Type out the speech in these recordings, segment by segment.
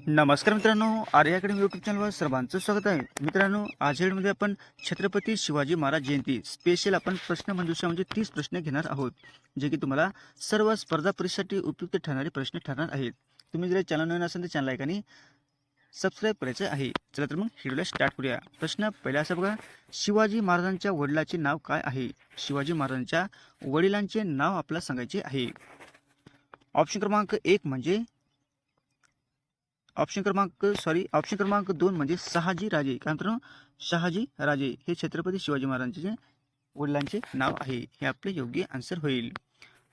नमस्कार मित्रांनो, आर्य academy YouTube चॅनलवर सर्वांचं स्वागत आहे. मित्रांनो, आज मध्ये आपण छत्रपती शिवाजी महाराज जयंती स्पेशल आपण प्रश्नमंजुषा म्हणजे 30 प्रश्न घेणार आहोत, जे की तुम्हाला सर्व स्पर्धा परीक्षेसाठी उपयुक्त ठरणारे प्रश्न ठरणार आहेत. तुम्ही जर चॅनल नवीन असेल तर चॅनल लाईक आणि सबस्क्राईब करायचं आहे. चला तर मग व्हिडिओला स्टार्ट करूया. प्रश्न पहिला असा बघा, शिवाजी महाराजांच्या वडिलांचे नाव काय आहे? शिवाजी महाराजांच्या वडिलांचे नाव आपल्याला सांगायचे आहे. ऑप्शन क्रमांक 1 म्हणजे ऑप्शन क्रमांक 2 म्हणजे शहाजी राजे. काय मित्रांनो, शहाजी राजे हे छत्रपती शिवाजी महाराजांचे वडिलांचे नाव आहे. हे आपले योग्य आन्सर होईल.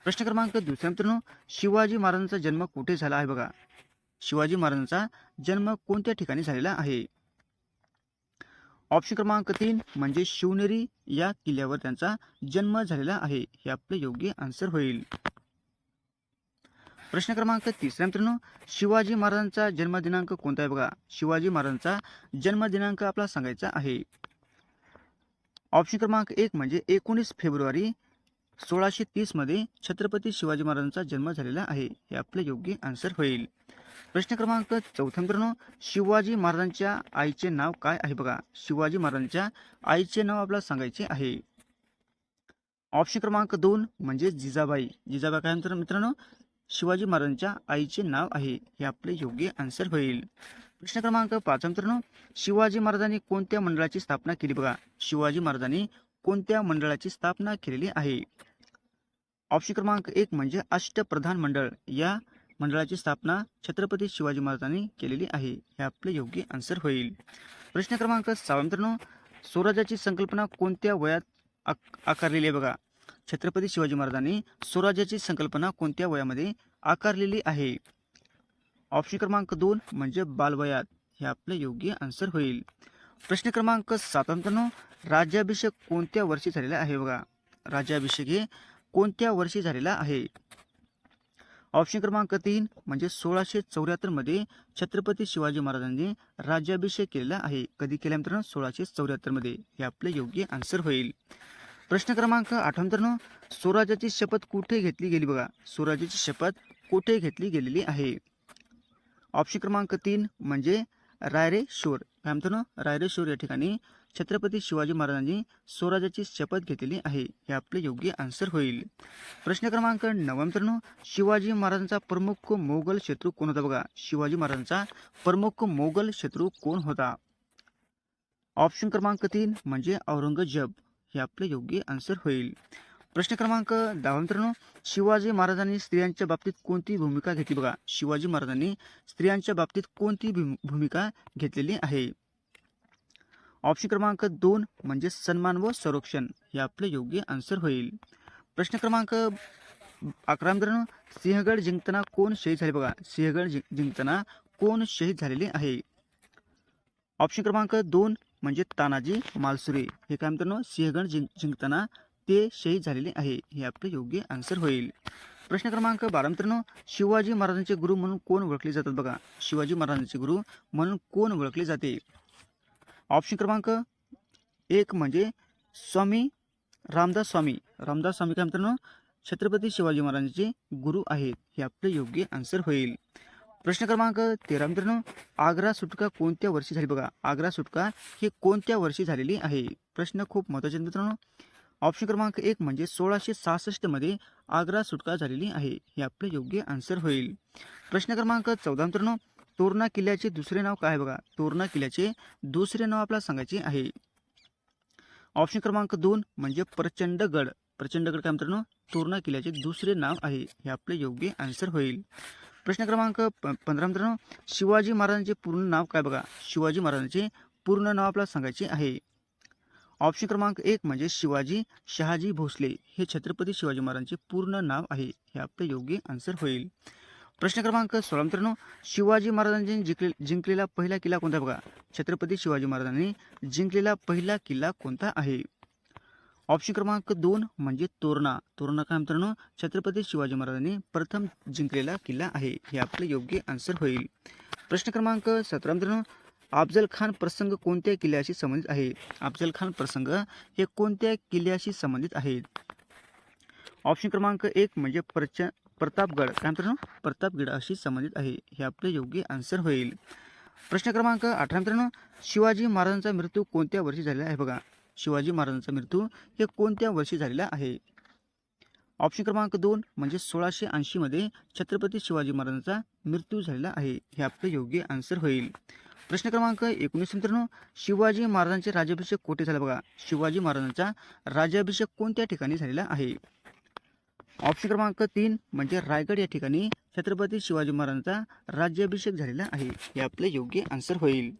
प्रश्न क्रमांक दुसरा मित्रांनो, शिवाजी महाराजांचा जन्म कुठे झाला आहे? बघा, शिवाजी महाराजांचा जन्म कोणत्या ठिकाणी झालेला आहे? ऑप्शन क्रमांक 3 म्हणजे शिवनेरी या किल्ल्यावर त्यांचा जन्म झालेला आहे. हे आपले योग्य आन्सर होईल. प्रश्न क्रमांक तिसरा मित्रांनो, शिवाजी महाराजांचा जन्मदिनांक कोणता आहे? बघा, शिवाजी महाराजांचा जन्मदिनांक आपला सांगायचा आहे. ऑप्शन क्रमांक 1 म्हणजे 19 फेब्रुवारी 1630 मध्ये छत्रपती शिवाजी महाराजांचा जन्म झालेला आहे. हे आपले योग्य आन्सर होईल. प्रश्न क्रमांक चौथा मित्रांनो, शिवाजी महाराजांच्या आईचे नाव काय आहे? बघा, शिवाजी महाराजांच्या आईचे नाव आपल्याला सांगायचे आहे. ऑप्शन क्रमांक 2 म्हणजे जिजाबाई. जिजाबाई काय म्हणतात मित्रांनो, शिवाजी महाराजांच्या आईचे नाव आहे. हे आपले योग्य आन्सर होईल. प्रश्न क्रमांक 5 मित्रांनो, शिवाजी महाराजांनी कोणत्या मंडळाची स्थापना केली? बघा, शिवाजी महाराजांनी कोणत्या मंडळाची स्थापना केलेली आहे? ऑप्शन क्रमांक 1 म्हणजे अष्टप्रधान मंडळ. या मंडळाची स्थापना छत्रपती शिवाजी महाराजांनी केलेली आहे. हे आपले योग्य आन्सर होईल. प्रश्न क्रमांक 6 मित्रांनो, स्वराज्याची संकल्पना कोणत्या वयात आकारलेली आहे? बघा, छत्रपती शिवाजी महाराजांनी स्वराज्याची संकल्पना कोणत्या वयामध्ये आकारलेली आहे? ऑप्शन क्रमांक 2 म्हणजे बालवयात. हे आपले योग्य आन्सर होईल. प्रश्न क्रमांक 7 मित्रांनो, राज्याभिषेक कोणत्या वर्षी झालेला आहे? बघा, राज्याभिषेक हे कोणत्या वर्षी झालेला आहे? ऑप्शन क्रमांक 3 म्हणजे 1674 मध्ये छत्रपती शिवाजी महाराजांनी राज्याभिषेक केलेला आहे. कधी केला मित्रांनो? 1674 मध्ये. हे आपले योग्य आन्सर होईल. प्रश्न क्रमांक 8 मित्रांनो, स्वराज्याची शपथ कुठे घेतली गेली? बघा, स्वराज्याची शपथ कुठे घेतली गेलेली आहे? ऑप्शन क्रमांक 3 म्हणजे रायरेश्वर. काय मित्रांनो, रायरेश्वर या ठिकाणी छत्रपती शिवाजी महाराजांनी स्वराज्याची शपथ घेतलेली आहे. हे आपले योग्य आन्सर होईल. प्रश्न क्रमांक 9 मित्रांनो, शिवाजी महाराजांचा प्रमुख मोगल शत्रू कोण होता? बघा, शिवाजी महाराजांचा प्रमुख मोगल शत्रू कोण होता? ऑप्शन क्रमांक 3 म्हणजे औरंगजेब. हे आपले योग्य आन्सर होईल. प्रश्न क्रमांक 10 मित्रांनो, शिवाजी महाराजांनी स्त्रियांच्या बाबतीत कोणती भूमिका घेतली? बघा, शिवाजी महाराजांनी स्त्रियांच्या बाबतीत कोणती भूमिका घेतलेली आहे? ऑप्शन क्रमांक 2 म्हणजे सन्मान व संरक्षण. हे आपले योग्य आन्सर होईल. प्रश्न क्रमांक 11 मित्रांनो, सिंहगड जिंकताना कोण शहीद झाले? बघा, सिंहगड जिंकताना कोण शहीद झालेले आहे? ऑप्शन क्रमांक 2 म्हणजे तानाजी मालसुरे. हे काय मित्रांनो, सिंहगड जिंकताना ते शहीद झालेले आहे. हे आपले योग्य आन्सर होईल. प्रश्न क्रमांक 12 मित्रांनो, शिवाजी महाराजांचे गुरु म्हणून कोण ओळखले जातात? बघा, शिवाजी महाराजांचे गुरु म्हणून कोण ओळखले जाते? ऑप्शन क्रमांक 1 म्हणजे स्वामी रामदास स्वामी. रामदास स्वामी काय मित्रांनो, छत्रपती शिवाजी महाराजांचे गुरु आहेत. हे आपले योग्य आन्सर होईल. प्रश्न क्रमांक 13 मित्रांनो, आग्रा सुटका कोणत्या वर्षी झाली? बघा, आग्रा सुटका ही कोणत्या वर्षी झालेली आहे? प्रश्न खूप महत्त्वाचे मित्रांनो. ऑप्शन क्रमांक 1 म्हणजे 1666 मध्ये आग्रा सुटका झालेली आहे. हे आपले योग्य आन्सर होईल. प्रश्न क्रमांक 14 मित्रांनो, तोरणा किल्ल्याचे दुसरे नाव काय आहे? बघा, तोरणा किल्ल्याचे दुसरे नाव आपल्याला सांगायचे आहे. ऑप्शन क्रमांक 2 म्हणजे प्रचंडगड. प्रचंडगड काय मित्रांनो, तोरणा किल्ल्याचे दुसरे नाव आहे. हे आपले योग्य आन्सर होईल. प्रश्न क्रमांक 15 मित्रांनो, शिवाजी महाराजांचे पूर्ण नाव काय? बघा, शिवाजी महाराजांचे पूर्ण नाव आपल्याला सांगायचे आहे. ऑप्शन क्रमांक 1 म्हणजे शिवाजी शहाजी भोसले. हे छत्रपती शिवाजी महाराजांचे पूर्ण नाव आहे. हे आपले योग्य आन्सर होईल. प्रश्न क्रमांक 16 मित्रांनो, शिवाजी महाराजांनी जिंकलेला पहिला किल्ला कोणता? बघा, छत्रपती शिवाजी महाराजांनी जिंकलेला पहिला किल्ला कोणता आहे? ऑप्शन क्रमांक 2 म्हणजे तोरणा. तोरणा काय मित्रांनो, छत्रपती शिवाजी महाराजांनी प्रथम जिंकलेला किल्ला आहे. हे आपले योग्य आन्सर होईल. प्रश्न क्रमांक 17 मित्रांनो, अफजल खान प्रसंग कोणत्या किल्ल्याशी संबंधित आहे? अफजल खान प्रसंग हे कोणत्या किल्ल्याशी संबंधित आहेत? ऑप्शन क्रमांक 1 म्हणजे प्रतापगड, काय मित्रांनो प्रतापगडाशी संबंधित आहे. हे आपले योग्य आन्सर होईल. प्रश्न क्रमांक 18 मित्रांनो, शिवाजी महाराजांचा मृत्यू कोणत्या वर्षी झालेला आहे बघा. शिवाजी महाराजांचा मृत्यू हे कोणत्या वर्षी झालेला आहे. ऑप्शन क्रमांक 2 म्हणजे 1680 मध्ये छत्रपती शिवाजी महाराजांचा मृत्यू झालेला आहे. हे आपले योग्य आन्सर होईल. प्रश्न क्रमांक 19 मित्रांनो, शिवाजी महाराजांचे राज्याभिषेक कोठे झाला बघा. शिवाजी महाराजांचा राज्याभिषेक कोणत्या ठिकाणी झालेला आहे. ऑप्शन क्रमांक 3 म्हणजे रायगड या ठिकाणी छत्रपती शिवाजी महाराजांचा राज्याभिषेक झालेला आहे. हे आपले योग्य आन्सर होईल.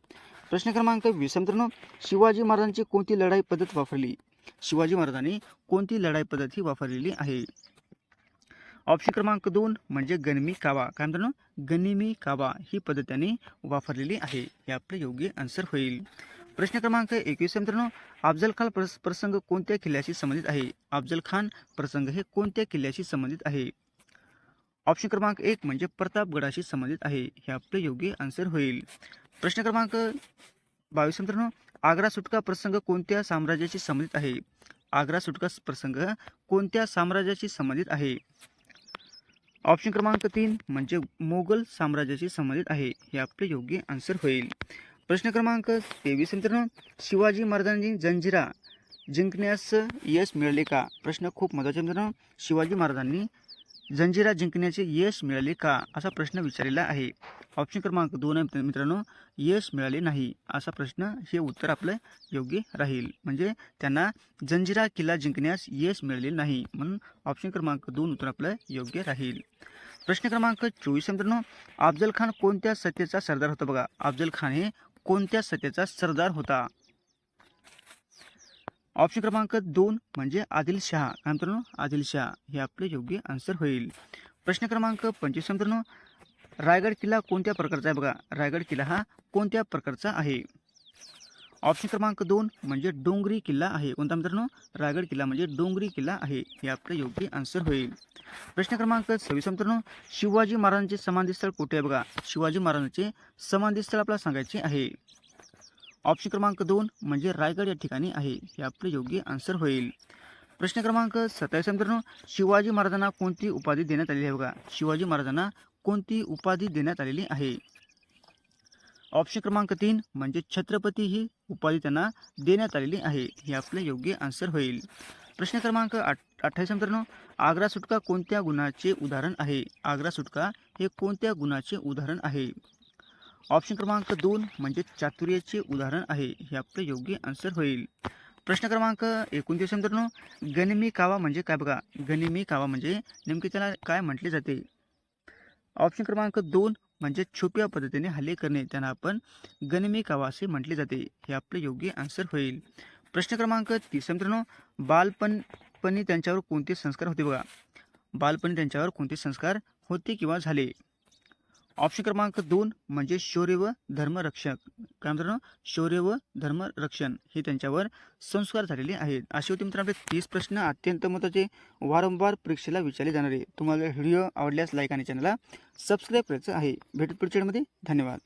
प्रश्न क्रमांक 20 मित्रांनो, शिवाजी महाराजांची कोणती लढाई पद्धत वापरली. शिवाजी महाराजांनी कोणती लढाई पद्धत ही वापरलेली आहे. ऑप्शन क्रमांक 2 म्हणजे गनिमी कावा, काय मित्रांनो गनिमी कावा ही पद्धत त्यांनी वापरलेली आहे. हे आपले योग्य आन्सर होईल. प्रश्न क्रमांक 21 मित्रांनो, अफजल खान प्रसंग कोणत्या किल्ल्याशी संबंधित आहे. अफजल खान प्रसंग हे कोणत्या किल्ल्याशी संबंधित आहे. ऑप्शन क्रमांक 1 म्हणजे प्रतापगडाशी संबंधित आहे. हे आपले योग्य आन्सर होईल. प्रश्न क्रमांक 22 मित्रांनो, आग्रा सुटका प्रसंग कोणत्या साम्राज्याशी संबंधित आहे. आग्रा सुटका प्रसंग कोणत्या साम्राज्याशी संबंधित आहे. ऑप्शन क्रमांक 3 म्हणजे मोगल साम्राज्याशी संबंधित आहे. हे आपले योग्य आन्सर होईल. प्रश्न क्रमांक 23 मित्रांनो, शिवाजी महाराजांनी जंजिरा जिंकण्यास यश मिळाले का. प्रश्न खूप महत्त्वाचा मित्रांनो, शिवाजी महाराजांनी जंजिरा जिंकण्याचे यश मिळाले का असा प्रश्न विचारलेला आहे. ऑप्शन क्रमांक 2 मित्रांनो, यश मिळाले नाही असा प्रश्न हे उत्तर आपलं योग्य राहील. म्हणजे त्यांना जंजिरा किल्ला जिंकण्यास यश मिळाले नाही, म्हणून ऑप्शन क्रमांक 2 उत्तर आपलं योग्य राहील. प्रश्न क्रमांक 24 मित्रांनो, अफजल खान कोणत्या सत्तेचा सरदार होता बघा. अफजल खान हे कोणत्या सत्तेचा सरदार होता. ऑप्शन क्रमांक 2 म्हणजे आदिलशाह, काय मित्रांनो आदिलशाह हे आपले योग्य आन्सर होईल. प्रश्न क्रमांक 25 मित्रांनो, रायगड किल्ला कोणत्या प्रकारचा आहे बघा. रायगड किल्ला हा कोणत्या प्रकारचा आहे. ऑप्शन क्रमांक 2 म्हणजे डोंगरी किल्ला आहे. कोणता मित्रांनो रायगड किल्ला म्हणजे डोंगरी किल्ला आहे. हे आपले योग्य आन्सर होईल. प्रश्न क्रमांक 26 मित्रांनो, शिवाजी महाराजांचे समाधीस्थळ कुठे आहे बघा. शिवाजी महाराजांचे समाधीस्थळ आपल्याला सांगायचे आहे. ऑप्शन क्रमांक 2 म्हणजे रायगड या ठिकाणी आहे. हे आपले योग्य आन्सर होईल. प्रश्न क्रमांक 27 मित्रांनो, शिवाजी महाराजांना कोणती उपाधी देण्यात आलेली आहे बघा. शिवाजी महाराजांना कोणती उपाधी देण्यात आलेली आहे. ऑप्शन क्रमांक 3 म्हणजे छत्रपती ही उपाधी त्यांना देण्यात आलेली आहे. हे आपले योग्य आन्सर होईल. प्रश्न क्रमांक 28 मित्रांनो, आग्रा सुटका कोणत्या गुणाचे उदाहरण आहे. आग्रा सुटका हे कोणत्या गुणाचे उदाहरण आहे. ऑप्शन क्रमांक 2 म्हणजे चातुर्याचे उदाहरण आहे. हे आपले योग्य आन्सर होईल. प्रश्न क्रमांक 29 मित्रांनो, गनिमी कावा म्हणजे काय बघा. गनिमी कावा म्हणजे नेमके त्याला काय म्हटले जाते. ऑप्शन क्रमांक 2 म्हणजे छुप्या पद्धतीने हल्ले करणे, त्यांना आपण गनिमी कावा असे म्हटले जाते. हे आपले योग्य आन्सर होईल. प्रश्न क्रमांक 30 मित्रांनो, बालपणी त्यांच्यावर कोणते संस्कार होते बघा. बालपणी त्यांच्यावर कोणते संस्कार होते किंवा झाले. ऑप्शन क्रमांक 2 म्हणजे शौर्य व धर्मरक्षक, काय मित्रांनो शौर्य व धर्मरक्षण हे त्यांच्यावर संस्कार झालेले आहेत. असे होते मित्रांनो आपले 30 प्रश्न अत्यंत महत्त्वाचे वारंवार परीक्षेला विचारले जाणारे. तुम्हाला व्हिडिओ आवडल्यास लाईक आणि चॅनलला सबस्क्राईब करायचं आहे. भेटू पुढच्या व्हिडिओमध्ये. धन्यवाद.